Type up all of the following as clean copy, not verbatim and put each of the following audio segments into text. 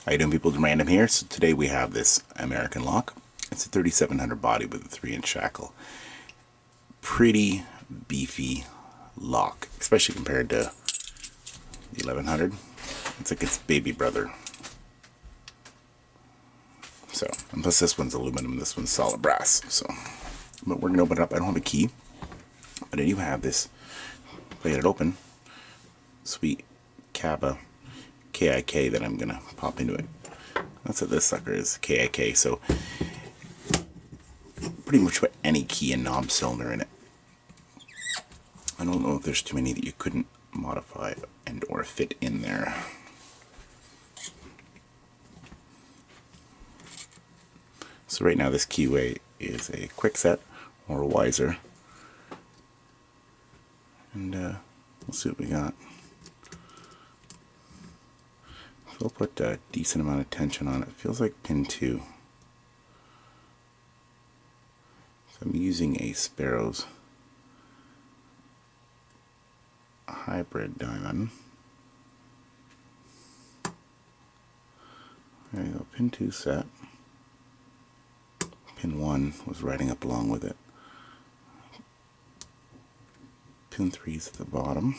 How you doing, people? Random here. So today we have this American lock. It's a 3700 body with a 3-inch shackle. Pretty beefy lock, especially compared to the 1100. It's like its baby brother. So, and plus this one's aluminum, this one's solid brass. So, but we're gonna open it up. I don't have a key, but I do have this. If I get it open, sweet Kaba KIK that I'm gonna pop into it. That's what this sucker is, KIK. So pretty much put any key and knob cylinder in it. I don't know if there's too many that you couldn't modify and or fit in there. So right now this keyway is a quick set or a wiser, and we'll see what we got. We'll put a decent amount of tension on it. It feels like pin 2. So I'm using a Sparrow's hybrid diamond. There you go, pin 2 set. Pin 1 was riding up along with it. Pin 3 is at the bottom.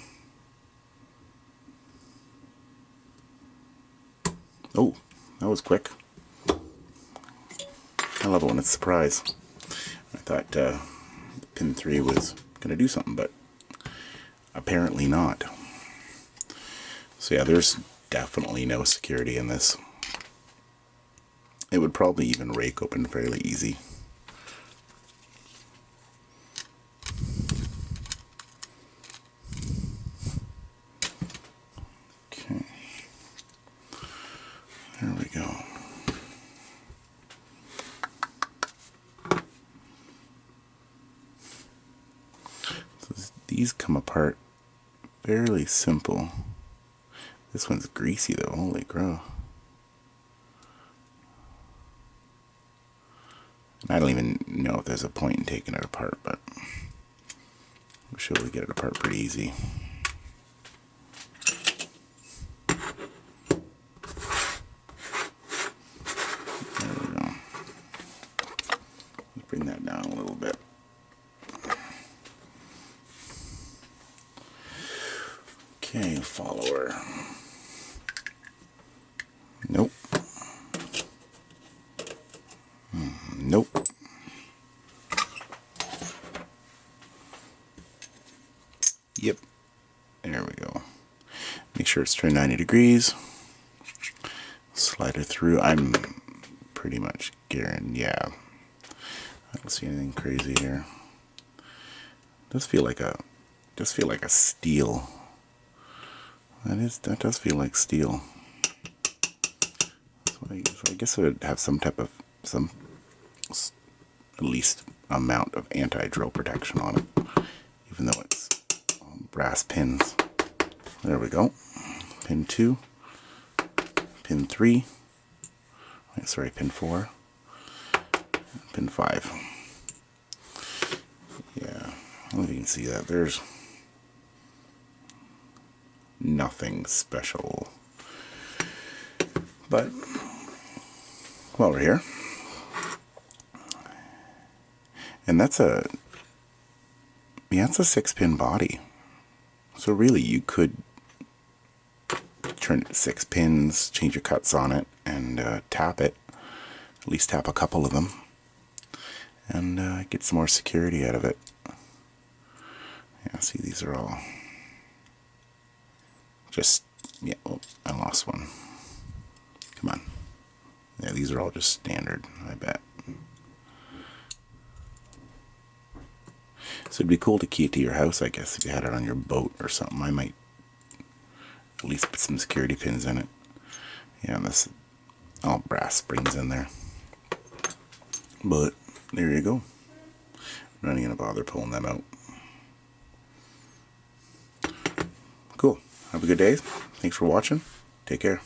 Oh, that was quick. I love it when it's a surprise. I thought pin 3 was going to do something, but apparently not. So yeah, there's definitely no security in this. It would probably even rake open fairly easy. Okay. There we go. So these come apart fairly simple. This one's greasy though, holy crow. And I don't even know if there's a point in taking it apart, but I'm sure we get it apart pretty easy. Bring that down a little bit. Okay, follower. Nope. Nope. Yep. There we go. Make sure it's turned 90 degrees. Slide it through. I'm pretty much guaranteed. Yeah. I don't see anything crazy here. Does feel like a steel. That does feel like steel. So I guess it would have some at least amount of anti-drill protection on it, even though it's brass pins. There we go. Pin 2, pin 3. Sorry, pin 4. Pin 5. Yeah, I don't know if you can see that. There's nothing special. But while we're here, and that's a 6-pin body. So really you could turn it to 6 pins, change your cuts on it, and tap it. At least tap a couple of them. And get some more security out of it. Yeah, see, these are all just, yeah, oh, I lost one. Come on. Yeah, these are all just standard, I bet. So it'd be cool to key it to your house, I guess, if you had it on your boat or something. I might at least put some security pins in it. Yeah, this all brass springs in there. But there you go. I'm not even gonna bother pulling them out. Cool. Have a good day. Thanks for watching. Take care.